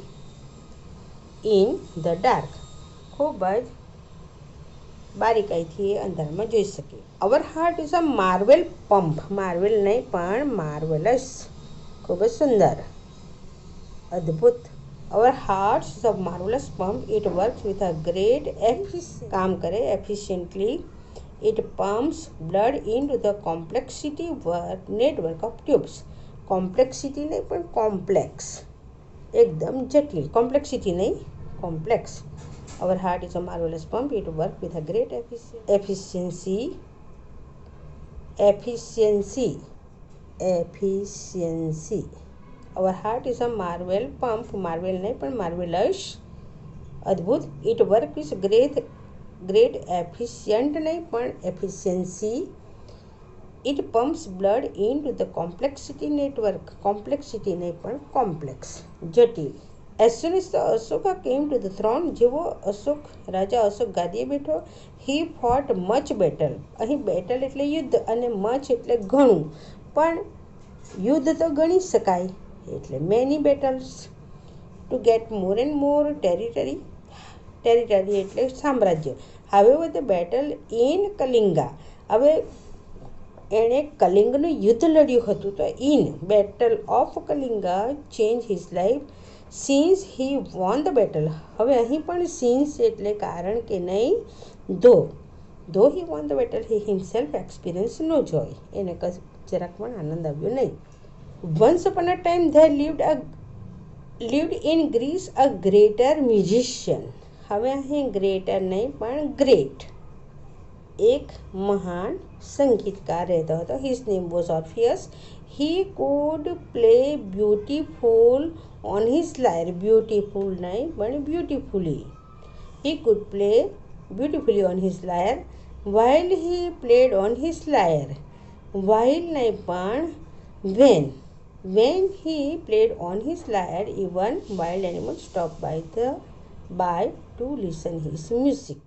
in the dark. ખૂબ જ બારીકાઈથી એ અંધારામાં જોઈ શકે. Our heart is a marvel pump. Marvel નહીં પણ માર્વેલસ. ખૂબ જ સુંદર, અદ્ભુત. Our heart is a marvellous pump. It works with a great કામ કરે efficiently. It pumps blood in to the complexity network of tubes. Complexity નહીં પણ કોમ્પ્લેક્સ, એકદમ જટિલ. કોમ્પ્લેક્સિટી નહીં, complex. Our heart is a marvelous pump. It works with a great efficiency. Our heart is a marvel pump. Marvel नहीं पर marvelous, अद्भुत. It works with great efficient नहीं पर efficiency. It pumps blood into the complexity network. Complexity नहीं पर complex, जटिल. As soon as the Ashoka came to the throne, જેવો રાજા અશોક ગાદીએ બેઠો, he fought much battle. અહીં બેટલ એટલે યુદ્ધ અને મચ એટલે ઘણું, પણ યુદ્ધ તો ગણી શકાય એટલે many battles. To get more and more territory. Territory એટલે સામ્રાજ્ય. However the battle in Kalinga. હવે એણે કલિંગનું યુદ્ધ લડ્યું હતું, તો in battle of Kalinga change his life since he won the battle. હવે અહીં પણ સિન્સ એટલે કારણ કે નહીં, though he won the battle he himself experience no joy. એને જરાક પણ આનંદ આવ્યો નહીં. Once upon a time there lived in Greece a greater musician. હવે અહીં ગ્રેટર નહીં પણ ગ્રેટ, એક મહાન સંગીતકાર રહેતો હતો. His name was Orpheus. He could play beautiful on his lyre. Beautiful नहीं but beautifully. He could play beautifully on his lyre. While he played on his lyre. While नहीं but when he played on his lyre, even wild animals stopped by to listen his music.